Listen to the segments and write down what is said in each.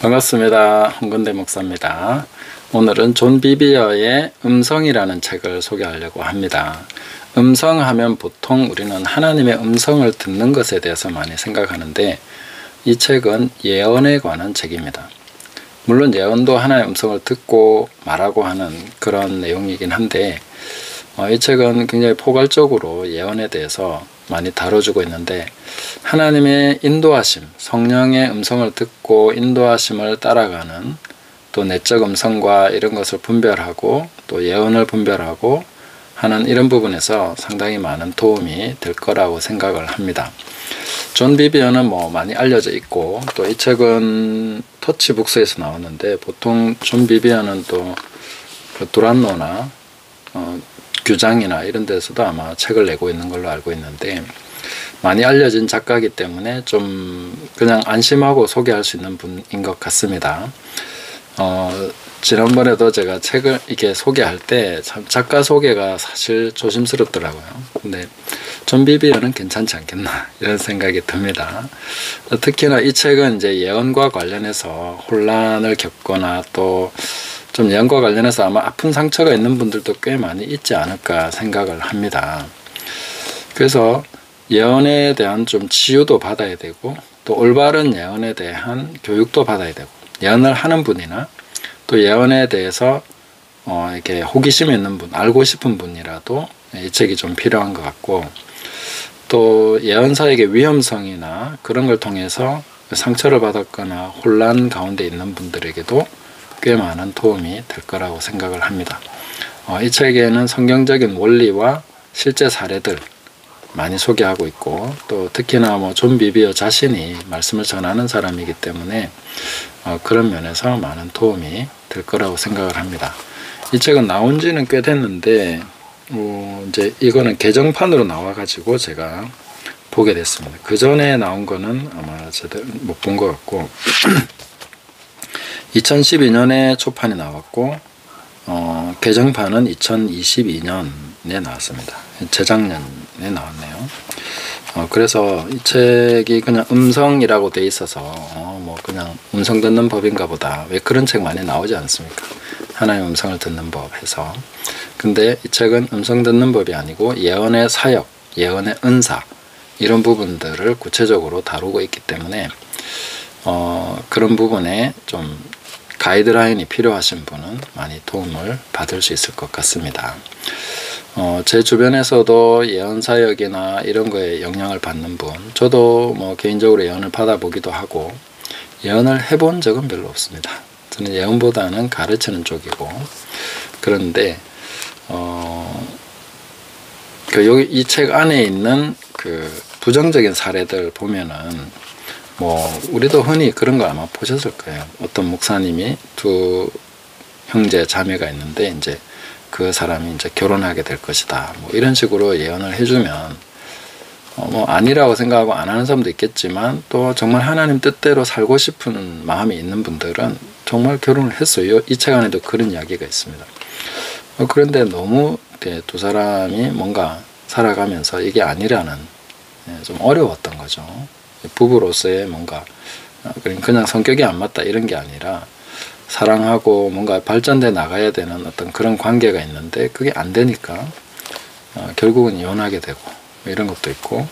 반갑습니다. 홍건대 목사입니다. 오늘은 존 비비어의 음성이라는 책을 소개하려고 합니다. 음성하면 보통 우리는 하나님의 음성을 듣는 것에 대해서 많이 생각하는데, 이 책은 예언에 관한 책입니다. 물론 예언도 하나님의 음성을 듣고 말하고 하는 그런 내용이긴 한데, 이 책은 굉장히 포괄적으로 예언에 대해서 많이 다뤄주고 있는데, 하나님의 인도하심, 성령의 음성을 듣고 인도하심을 따라가는, 또 내적 음성과 이런 것을 분별하고 또 예언을 분별하고 하는 이런 부분에서 상당히 많은 도움이 될 거라고 생각을 합니다. 존 비비어는 많이 알려져 있고, 또 이 책은 터치북스에서 나왔는데, 보통 존 비비어는 또 두란노나 규장이나 이런 데서도 아마 책을 내고 있는 걸로 알고 있는데, 많이 알려진 작가이기 때문에 좀 그냥 안심하고 소개할 수 있는 분인 것 같습니다. 지난번에도 제가 책을 이렇게 소개할 때 참 작가 소개가 사실 조심스럽더라고요. 근데 존 비비어는 괜찮지 않겠나 이런 생각이 듭니다. 특히나 이 책은 이제 예언과 관련해서 혼란을 겪거나 또 좀 예언과 관련해서 아마 아픈 상처가 있는 분들도 꽤 많이 있지 않을까 생각을 합니다. 그래서 예언에 대한 좀 치유도 받아야 되고, 또 올바른 예언에 대한 교육도 받아야 되고, 예언을 하는 분이나 또 예언에 대해서 이렇게 호기심 있는 분, 알고 싶은 분이라도 이 책이 좀 필요한 것 같고, 또 예언사에게 위험성이나 그런 걸 통해서 상처를 받았거나 혼란 가운데 있는 분들에게도 꽤 많은 도움이 될 거라고 생각을 합니다. 이 책에는 성경적인 원리와 실제 사례들 많이 소개하고 있고, 또 특히나 존 비비어 자신이 말씀을 전하는 사람이기 때문에 그런 면에서 많은 도움이 될 거라고 생각을 합니다. 이 책은 나온 지는 꽤 됐는데, 이제 이거는 개정판으로 나와가지고 제가 보게 됐습니다. 그 전에 나온 거는 아마 제대로 못 본 것 같고, 2012년에 초판이 나왔고, 개정판은 2022년에 나왔습니다. 재작년에 나왔네요. 그래서 이 책이 그냥 음성이라고 돼 있어서 그냥 음성 듣는 법인가 보다, 왜 그런 책 많이 나오지 않습니까? 하나님의 음성을 듣는 법 해서. 근데 이 책은 음성 듣는 법이 아니고 예언의 사역, 예언의 은사, 이런 부분들을 구체적으로 다루고 있기 때문에 그런 부분에 좀 가이드라인이 필요하신 분은 많이 도움을 받을 수 있을 것 같습니다. 제 주변에서도 예언 사역이나 이런 거에 영향을 받는 분, 저도 개인적으로 예언을 받아보기도 하고, 예언을 해본 적은 별로 없습니다. 저는 예언보다는 가르치는 쪽이고, 그런데 여기 이 책 안에 있는 그 부정적인 사례들 보면은 우리도 흔히 그런 거 아마 보셨을 거예요. 어떤 목사님이 두 형제 자매가 있는데, 이제 그 사람이 이제 결혼하게 될 것이다, 이런 식으로 예언을 해주면 아니라고 생각하고 안 하는 사람도 있겠지만, 또 정말 하나님 뜻대로 살고 싶은 마음이 있는 분들은 정말 결혼을 했어요. 이 책 안에도 그런 이야기가 있습니다. 그런데 너무 두 사람이 뭔가 살아가면서 이게 아니라는, 좀 어려웠던 거죠. 부부로서의 뭔가 그냥 성격이 안 맞다 이런 게 아니라, 사랑하고 뭔가 발전돼 나가야 되는 어떤 그런 관계가 있는데 그게 안 되니까 결국은 이혼하게 되고 이런 것도 있고,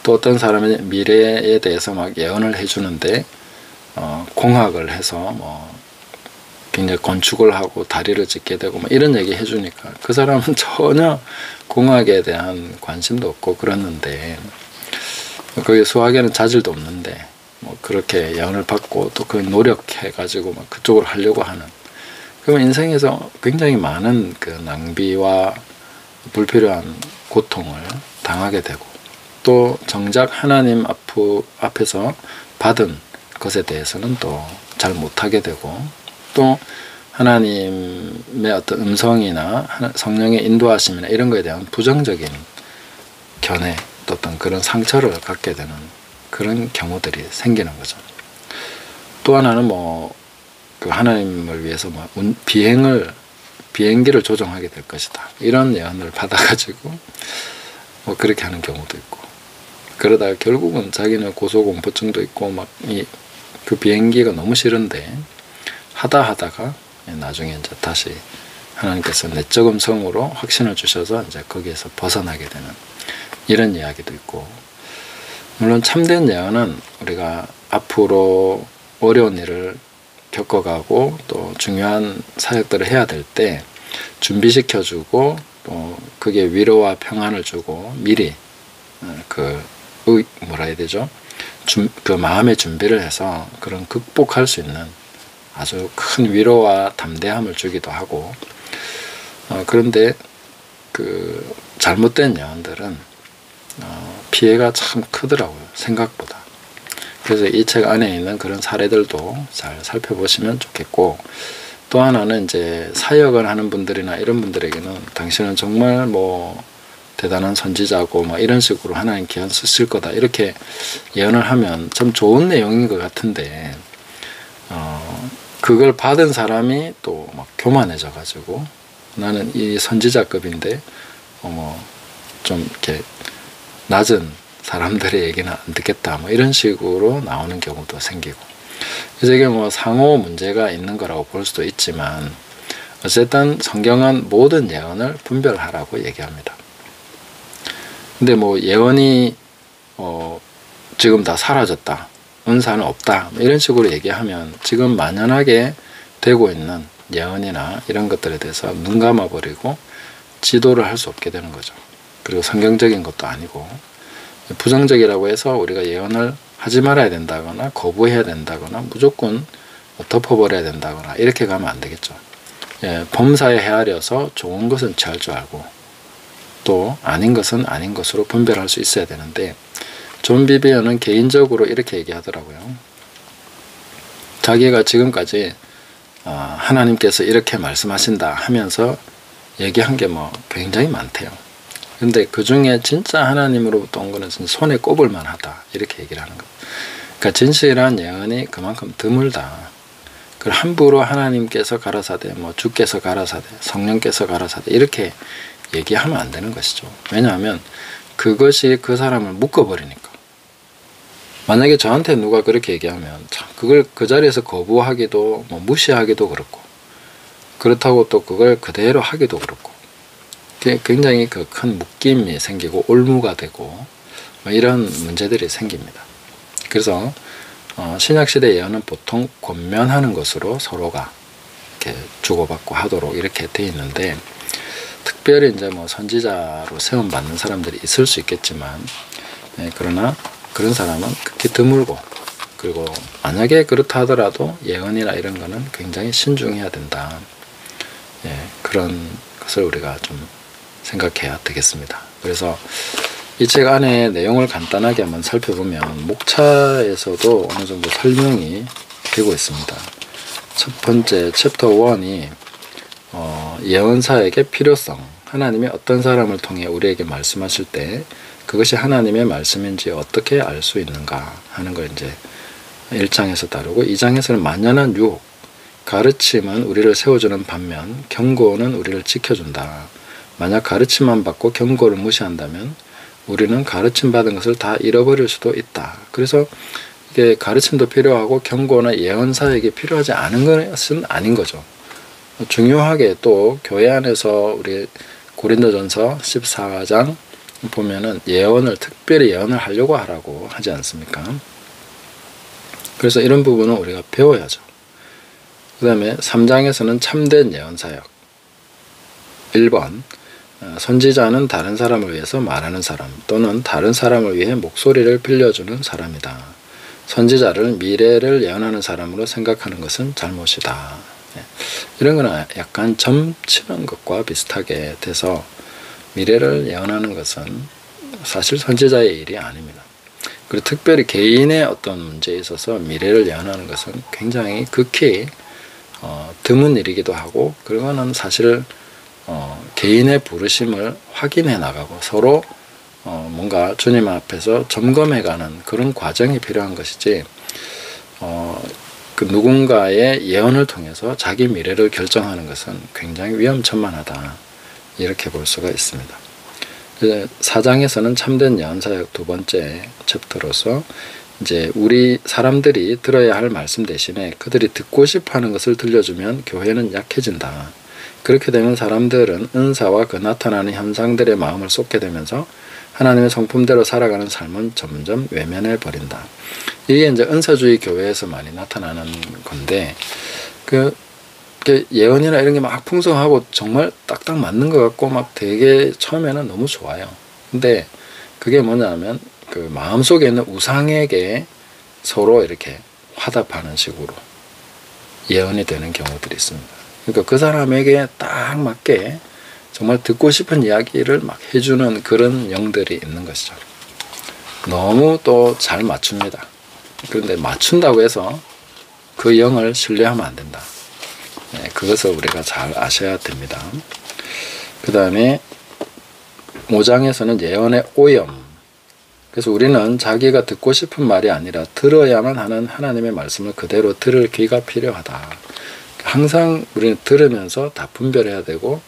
또 어떤 사람의 미래에 대해서 막 예언을 해주는데 공학을 해서 굉장히 건축을 하고 다리를 짓게 되고 이런 얘기 해주니까 그 사람은 전혀 공학에 대한 관심도 없고 그랬는데, 거기 수학에는 자질도 없는데 그렇게 예언을 받고 또 그 노력해가지고 그쪽으로 하려고 하는, 그러면 인생에서 굉장히 많은 그 낭비와 불필요한 고통을 당하게 되고, 또 정작 하나님 앞에서 받은 것에 대해서는 또 잘 못하게 되고, 또 하나님의 어떤 음성이나 성령의 인도하심이나 이런 거에 대한 부정적인 견해, 또 어떤 그런 상처를 갖게 되는 그런 경우들이 생기는 거죠. 또 하나는 그 하나님을 위해서 뭐 비행기를 조종하게 될 것이다. 이런 예언을 받아가지고 뭐 그렇게 하는 경우도 있고, 그러다가 결국은 자기는 고소공포증도 있고 막 그 비행기가 너무 싫은데 하다가 나중에 이제 다시 하나님께서 내적 음성으로 확신을 주셔서 이제 거기에서 벗어나게 되는 이런 이야기도 있고, 물론 참된 예언은 우리가 앞으로 어려운 일을 겪어가고 또 중요한 사역들을 해야 될 때 준비시켜주고 또 그게 위로와 평안을 주고 미리 뭐라 해야 되죠? 그 마음의 준비를 해서 그런 극복할 수 있는 아주 큰 위로와 담대함을 주기도 하고, 그런데 그 잘못된 예언들은 피해가 참 크더라고요, 생각보다. 그래서 이 책 안에 있는 그런 사례들도 잘 살펴보시면 좋겠고, 또 하나는 이제 사역을 하는 분들이나 이런 분들에게는 당신은 정말 뭐 대단한 선지자고 뭐 이런 식으로 하나님 기한 쓰실 거다 이렇게 예언을 하면 참 좋은 내용인 것 같은데, 그걸 받은 사람이 또 막 교만해져 가지고 나는 이 선지자급인데 좀 이렇게 낮은 사람들의 얘기는 안 듣겠다 뭐 이런 식으로 나오는 경우도 생기고, 그래서 이게 뭐 상호 문제가 있는 거라고 볼 수도 있지만 어쨌든 성경은 모든 예언을 분별하라고 얘기합니다. 근데 뭐 예언이 지금 다 사라졌다, 은사는 없다 이런 식으로 얘기하면 지금 만연하게 되고 있는 예언이나 이런 것들에 대해서 눈 감아버리고 지도를 할 수 없게 되는 거죠. 그리고 성경적인 것도 아니고 부정적이라고 해서 우리가 예언을 하지 말아야 된다거나 거부해야 된다거나 무조건 덮어버려야 된다거나 이렇게 가면 안 되겠죠. 범사에 헤아려서 좋은 것은 취할 줄 알고 또 아닌 것은 아닌 것으로 분별할 수 있어야 되는데, 존 비비언은 개인적으로 이렇게 얘기하더라고요. 자기가 지금까지 하나님께서 이렇게 말씀하신다 하면서 얘기한 게 뭐 굉장히 많대요. 근데 그 중에 진짜 하나님으로부터 온 거는 손에 꼽을 만하다 이렇게 얘기를 하는 거예요. 그러니까 진실한 예언이 그만큼 드물다. 그걸 함부로 하나님께서 가라사대, 뭐 주께서 가라사대, 성령께서 가라사대 이렇게 얘기하면 안 되는 것이죠. 왜냐하면 그것이 그 사람을 묶어버리니까. 만약에 저한테 누가 그렇게 얘기하면 참 그걸 그 자리에서 거부하기도 뭐 무시하기도 그렇고, 그렇다고 또 그걸 그대로 하기도 그렇고, 굉장히 그 큰 묶임이 생기고 올무가 되고 뭐 이런 문제들이 생깁니다. 그래서 신약시대 예언은 보통 권면하는 것으로 서로가 이렇게 주고받고 하도록 이렇게 돼 있는데, 특별히 이제 뭐 선지자로 세움받는 사람들이 있을 수 있겠지만, 그러나 그런 사람은 극히 드물고, 그리고 만약에 그렇다 하더라도 예언이나 이런 거는 굉장히 신중해야 된다. 그런 것을 우리가 좀 생각해야 되겠습니다. 그래서 이 책 안에 내용을 간단하게 한번 살펴보면 목차에서도 어느 정도 설명이 되고 있습니다. 첫 번째 챕터 1이 예언사에게 필요성, 하나님이 어떤 사람을 통해 우리에게 말씀하실 때 그것이 하나님의 말씀인지 어떻게 알 수 있는가 하는 걸 이제 1장에서 다루고, 2장에서는 만연한 유혹, 가르침은 우리를 세워주는 반면 경고는 우리를 지켜준다. 만약 가르침만 받고 경고를 무시한다면 우리는 가르침 받은 것을 다 잃어버릴 수도 있다. 그래서 이게 가르침도 필요하고 경고나 예언사에게 필요하지 않은 것은 아닌 거죠. 중요하게 또 교회 안에서 우리 고린도전서 14장 보면은 예언을 특별히 예언을 하려고 하라고 하지 않습니까? 그래서 이런 부분은 우리가 배워야죠. 그 다음에 3장에서는 참된 예언사역. 1번 선지자는 다른 사람을 위해서 말하는 사람 또는 다른 사람을 위해 목소리를 빌려주는 사람이다. 선지자를 미래를 예언하는 사람으로 생각하는 것은 잘못이다. 이런 거는 약간 점치는 것과 비슷하게 돼서 미래를 예언하는 것은 사실 선지자의 일이 아닙니다. 그리고 특별히 개인의 어떤 문제에 있어서 미래를 예언하는 것은 굉장히 극히 드문 일이기도 하고, 그거는 사실 개인의 부르심을 확인해 나가고 서로 뭔가 주님 앞에서 점검해가는 그런 과정이 필요한 것이지, 그 누군가의 예언을 통해서 자기 미래를 결정하는 것은 굉장히 위험천만하다, 이렇게 볼 수가 있습니다. 4장에서는 참된 예언사역 두 번째 챕터로서 이제 우리 사람들이 들어야 할 말씀 대신에 그들이 듣고 싶어하는 것을 들려주면 교회는 약해진다. 그렇게 되면 사람들은 은사와 그 나타나는 현상들의 마음을 쏟게 되면서 하나님의 성품대로 살아가는 삶은 점점 외면해 버린다. 이게 이제 은사주의 교회에서 많이 나타나는 건데, 그 예언이나 이런 게 막 풍성하고 정말 딱딱 맞는 것 같고 막 되게 처음에는 너무 좋아요. 근데 그게 뭐냐면 그 마음속에 있는 우상에게 서로 이렇게 화답하는 식으로 예언이 되는 경우들이 있습니다. 그러니까 그 사람에게 딱 맞게 정말 듣고 싶은 이야기를 막 해주는 그런 영들이 있는 것이죠. 너무 또 잘 맞춥니다. 그런데 맞춘다고 해서 그 영을 신뢰하면 안 된다. 네, 그것을 우리가 잘 아셔야 됩니다. 그 다음에 5장에서는 예언의 오염. 그래서 우리는 자기가 듣고 싶은 말이 아니라 들어야만 하는 하나님의 말씀을 그대로 들을 귀가 필요하다. 항상 우리는 들으면서 다 분별해야 되고,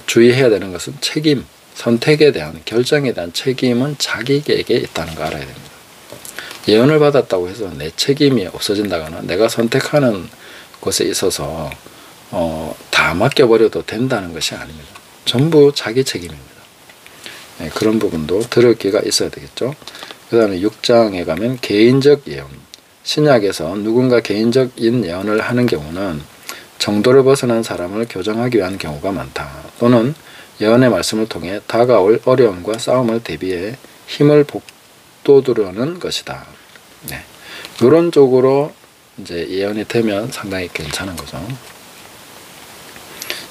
주의해야 되는 것은 책임, 선택에 대한, 결정에 대한 책임은 자기에게 있다는 거 알아야 됩니다. 예언을 받았다고 해서 내 책임이 없어진다거나 내가 선택하는 것에 있어서 다 맡겨버려도 된다는 것이 아닙니다. 전부 자기 책임입니다. 네, 그런 부분도 들을 기가 있어야 되겠죠. 그 다음에 6장에 가면 개인적 예언. 신약에서 누군가 개인적인 예언을 하는 경우는 정도를 벗어난 사람을 교정하기 위한 경우가 많다. 또는 예언의 말씀을 통해 다가올 어려움과 싸움을 대비해 힘을 북돋우려는 것이다. 네, 이런 쪽으로 이제 예언이 되면 상당히 괜찮은 거죠.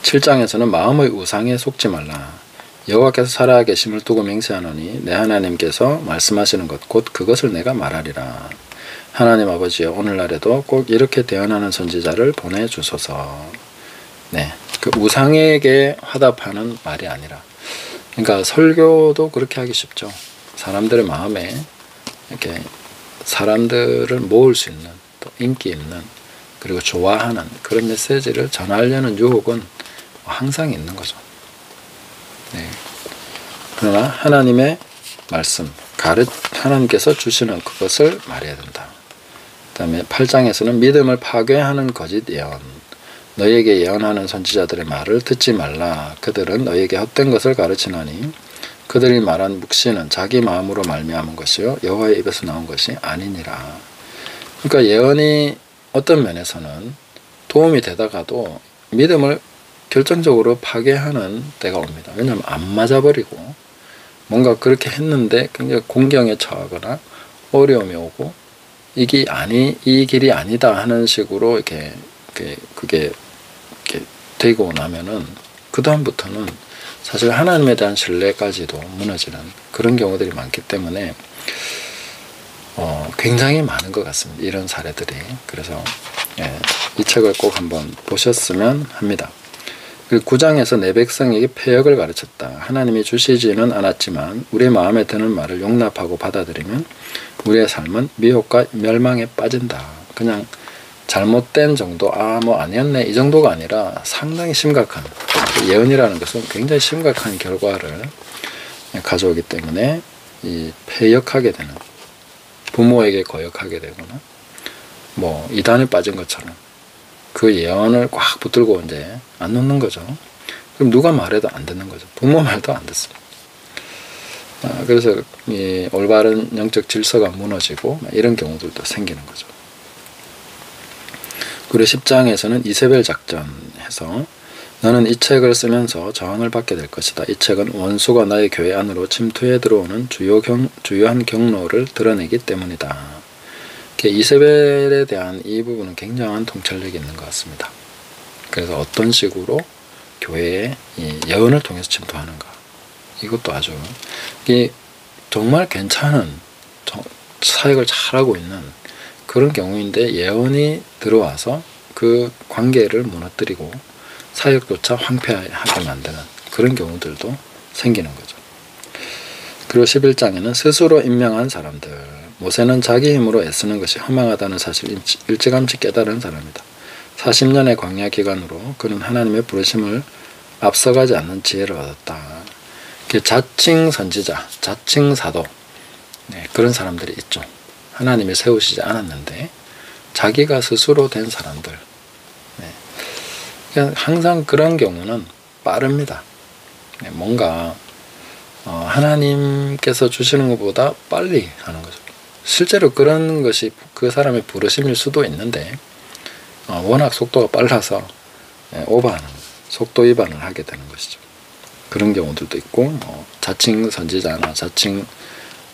7장에서는 마음의 우상에 속지 말라. 여호와께서 살아계심을 두고 맹세하노니 내 하나님께서 말씀하시는 것 곧 그것을 내가 말하리라. 하나님 아버지여, 오늘날에도 꼭 이렇게 대언하는 선지자를 보내주소서. 네, 그 우상에게 화답하는 말이 아니라, 그러니까 설교도 그렇게 하기 쉽죠. 사람들의 마음에 이렇게 사람들을 모을 수 있는, 또 인기 있는, 그리고 좋아하는 그런 메시지를 전하려는 유혹은 항상 있는 거죠. 네. 그러나 하나님의 말씀, 하나님께서 주시는 그것을 말해야 된다. 그 다음에 8장에서는 믿음을 파괴하는 거짓 예언. 너희에게 예언하는 선지자들의 말을 듣지 말라. 그들은 너희에게 헛된 것을 가르치나니 그들이 말한 묵시는 자기 마음으로 말미암은 것이요 여호와의 입에서 나온 것이 아니니라. 그러니까 예언이 어떤 면에서는 도움이 되다가도 믿음을 결정적으로 파괴하는 때가 옵니다. 왜냐하면 안 맞아버리고 뭔가 그렇게 했는데 굉장히 공경에 처하거나 어려움이 오고 이 길이 아니다 하는 식으로 그게 되고 나면은 그 다음부터는 사실 하나님에 대한 신뢰까지도 무너지는 그런 경우들이 많기 때문에 굉장히 많은 것 같습니다. 이런 사례들이. 그래서 이 책을 꼭 한번 보셨으면 합니다. 그리고 9장에서 내 백성에게 패역을 가르쳤다. 하나님이 주시지는 않았지만 우리의 마음에 드는 말을 용납하고 받아들이면 우리의 삶은 미혹과 멸망에 빠진다. 그냥 잘못된 정도, 뭐 아니었네 이 정도가 아니라 상당히 심각한, 예언이라는 것은 굉장히 심각한 결과를 가져오기 때문에 이 패역하게 되는, 부모에게 거역하게 되거나 뭐 이단에 빠진 것처럼 그 예언을 꽉 붙들고 이제 안 놓는 거죠. 그럼 누가 말해도 안 듣는 거죠. 부모 말도 안 듣습니다. 그래서 이 올바른 영적 질서가 무너지고 이런 경우들도 생기는 거죠. 그리고 10장에서는 이세벨 작전해서 너는 이 책을 쓰면서 저항을 받게 될 것이다. 이 책은 원수가 나의 교회 안으로 침투해 들어오는 주요한 경로를 드러내기 때문이다. 이세벨에 대한 이 부분은 굉장한 통찰력이 있는 것 같습니다. 그래서 어떤 식으로 교회에 이 예언을 통해서 침투하는가, 이것도 아주 이게 정말 괜찮은 사역을 잘하고 있는 그런 경우인데 예언이 들어와서 그 관계를 무너뜨리고 사역조차 황폐하게 만드는 그런 경우들도 생기는 거죠. 그리고 11장에는 스스로 임명한 사람들, 모세는 자기 힘으로 애쓰는 것이 허망하다는 사실을 일찌감치 깨달은 사람이다. 40년의 광야 기간으로 그는 하나님의 부르심을 앞서가지 않는 지혜를 얻었다. 자칭 선지자, 자칭 사도, 그런 사람들이 있죠. 하나님이 세우시지 않았는데 자기가 스스로 된 사람들. 항상 그런 경우는 빠릅니다. 뭔가 하나님께서 주시는 것보다 빨리 하는 거죠. 실제로 그런 것이 그 사람의 부르심일 수도 있는데 워낙 속도가 빨라서 오버하는 거죠. 속도 위반을 하게 되는 것이죠. 그런 경우들도 있고 자칭 선지자나 자칭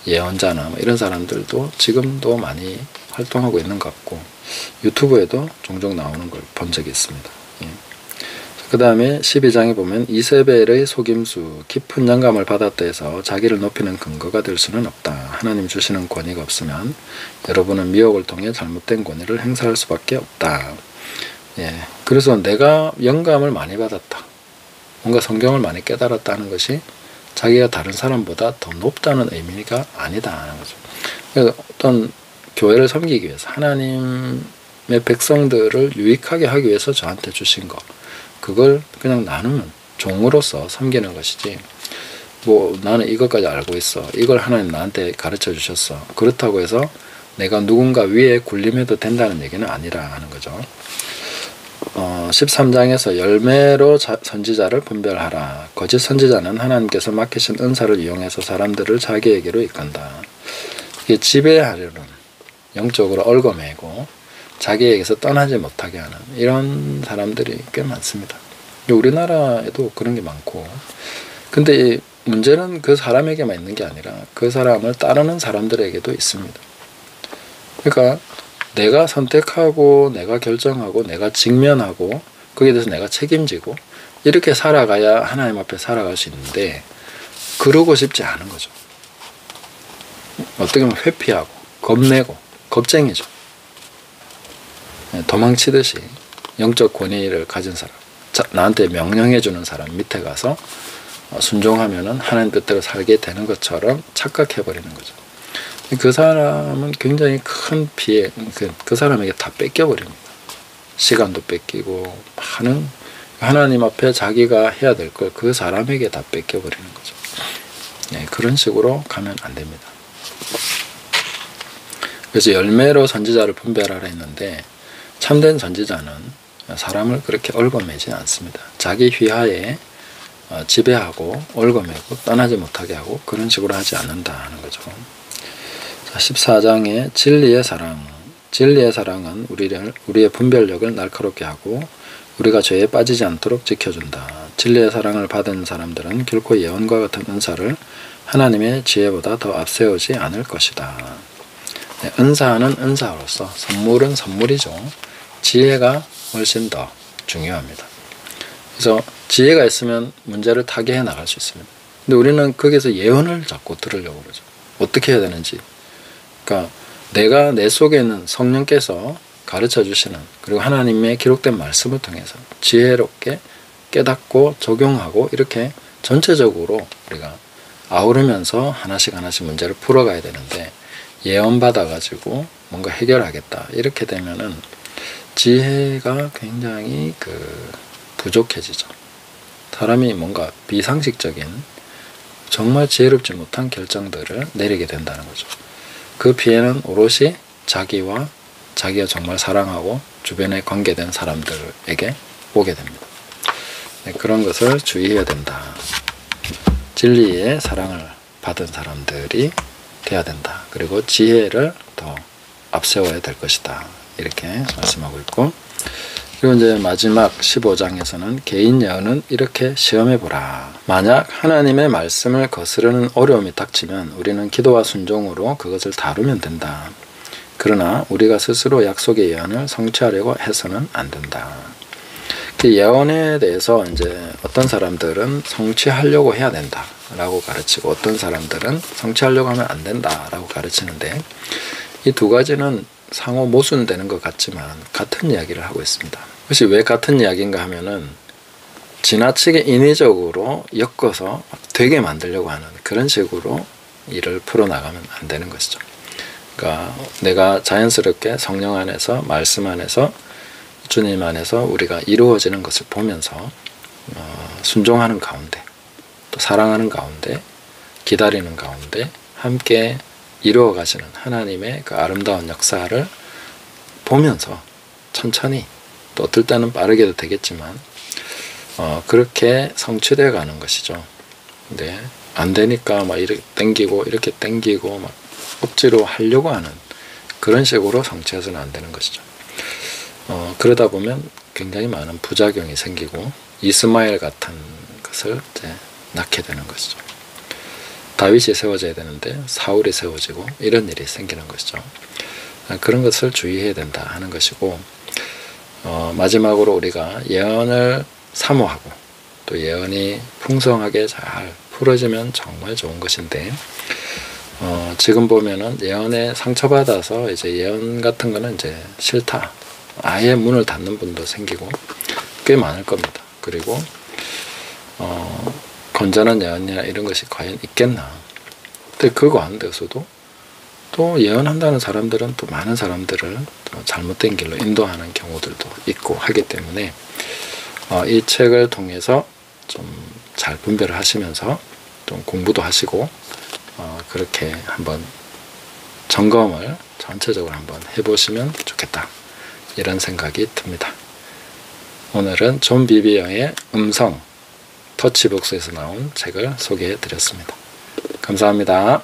예언자나 이런 사람들도 지금도 많이 활동하고 있는 것 같고 유튜브에도 종종 나오는 걸 본 적이 있습니다. 그 다음에 12장에 보면 이세벨의 속임수, 깊은 영감을 받았다 해서 자기를 높이는 근거가 될 수는 없다. 하나님 주시는 권위가 없으면 여러분은 미혹을 통해 잘못된 권위를 행사할 수밖에 없다. 그래서 내가 영감을 많이 받았다. 뭔가 성경을 많이 깨달았다는 것이 자기가 다른 사람보다 더 높다는 의미가 아니다 하는 거죠. 그래서 어떤 교회를 섬기기 위해서 하나님의 백성들을 유익하게 하기 위해서 저한테 주신 것, 그걸 그냥 나누면 종으로서 섬기는 것이지 나는 이것까지 알고 있어, 이걸 하나님 나한테 가르쳐 주셨어, 그렇다고 해서 내가 누군가 위에 군림해도 된다는 얘기는 아니라 하는 거죠. 13장에서 열매로 선지자를 분별하라. 거짓 선지자는 하나님께서 맡기신 은사를 이용해서 사람들을 자기에게로 이끈다. 이게 지배하려는, 영적으로 얽어매고 자기에게서 떠나지 못하게 하는 이런 사람들이 꽤 많습니다. 우리나라에도 그런 게 많고, 근데 문제는 그 사람에게만 있는 게 아니라 그 사람을 따르는 사람들에게도 있습니다. 그러니까 내가 선택하고 내가 결정하고 내가 직면하고 거기에 대해서 내가 책임지고 이렇게 살아가야 하나님 앞에 살아갈 수 있는데 그러고 싶지 않은 거죠. 어떻게 보면 회피하고 겁내고 겁쟁이죠. 도망치듯이 영적 권위를 가진 사람, 나한테 명령해주는 사람 밑에 가서 순종하면은 하나님 뜻대로 살게 되는 것처럼 착각해버리는 거죠. 그 사람은 굉장히 큰 피해, 그 사람에게 다 뺏겨버립니다. 시간도 뺏기고 많은 하나님 앞에 자기가 해야 될 걸 그 사람에게 다 뺏겨버리는 거죠. 그런 식으로 가면 안 됩니다. 그래서 열매로 선지자를 분별하라 했는데 참된 선지자는 사람을 그렇게 얽어매지 않습니다. 자기 휘하에 지배하고 얽어매고 떠나지 못하게 하고 그런 식으로 하지 않는다 하는 거죠. 14장에 진리의 사랑. 진리의 사랑은 우리의 분별력을 날카롭게 하고 우리가 죄에 빠지지 않도록 지켜준다. 진리의 사랑을 받은 사람들은 결코 예언과 같은 은사를 하나님의 지혜보다 더 앞세우지 않을 것이다. 은사는 은사로서, 선물은 선물이죠. 지혜가 훨씬 더 중요합니다. 그래서 지혜가 있으면 문제를 타개해 나갈 수 있습니다. 근데 우리는 거기서 예언을 자꾸 들으려고 그러죠. 어떻게 해야 되는지. 그러니까 내가 내 속에 있는 성령께서 가르쳐 주시는, 그리고 하나님의 기록된 말씀을 통해서 지혜롭게 깨닫고 적용하고 이렇게 전체적으로 우리가 아우르면서 하나씩 문제를 풀어가야 되는데, 예언 받아가지고 뭔가 해결하겠다 이렇게 되면은 지혜가 굉장히 부족해지죠. 사람이 뭔가 비상식적인 정말 지혜롭지 못한 결정들을 내리게 된다는 거죠. 그 피해는 오롯이 자기가 정말 사랑하고 주변에 관계된 사람들에게 오게 됩니다. 그런 것을 주의해야 된다. 진리의 사랑을 받은 사람들이 돼야 된다. 그리고 지혜를 더 앞세워야 될 것이다. 이렇게 말씀하고 있고, 그리고 이제 마지막 15장에서는 개인 예언은 이렇게 시험해보라. 만약 하나님의 말씀을 거스르는 어려움이 닥치면 우리는 기도와 순종으로 그것을 다루면 된다. 그러나 우리가 스스로 약속의 예언을 성취하려고 해서는 안 된다. 그 예언에 대해서 이제 어떤 사람들은 성취하려고 해야 된다 라고 가르치고, 어떤 사람들은 성취하려고 하면 안 된다 라고 가르치는데, 이 두 가지는 상호 모순되는 것 같지만 같은 이야기를 하고 있습니다. 그것이 왜 같은 이야기인가 하면은 지나치게 인위적으로 엮어서 되게 만들려고 하는 그런 식으로 일을 풀어나가면 안 되는 것이죠. 그러니까 내가 자연스럽게 성령 안에서, 말씀 안에서, 주님 안에서 우리가 이루어지는 것을 보면서 순종하는 가운데, 또 사랑하는 가운데, 기다리는 가운데 함께 이루어 가시는 하나님의 그 아름다운 역사를 보면서 천천히, 또 어떨 때는 빠르게도 되겠지만 그렇게 성취되어 가는 것이죠. 근데 안 되니까 막 이렇게 땡기고 이렇게 땡기고 막 억지로 하려고 하는 그런 식으로 성취해서는 안 되는 것이죠. 그러다 보면 굉장히 많은 부작용이 생기고 이스마엘 같은 것을 이제 낳게 되는 것이죠. 다윗이 세워져야 되는데 사울이 세워지고 이런 일이 생기는 것이죠. 그런 것을 주의해야 된다 하는 것이고, 마지막으로 우리가 예언을 사모하고 또 예언이 풍성하게 잘 풀어지면 정말 좋은 것인데, 지금 보면은 예언에 상처받아서 이제 예언 같은 거는 이제 싫다, 아예 문을 닫는 분도 생기고 꽤 많을 겁니다. 그리고 건전한 예언이나 이런 것이 과연 있겠나. 근데 그거 안 돼서도 또 예언한다는 사람들은 또 많은 사람들을 또 잘못된 길로 인도하는 경우들도 있고 하기 때문에 이 책을 통해서 좀 잘 분별을 하시면서 좀 공부도 하시고 그렇게 한번 점검을 전체적으로 한번 해보시면 좋겠다, 이런 생각이 듭니다. 오늘은 존 비비어의 음성 터치북스에서 나온 책을 소개해 드렸습니다. 감사합니다.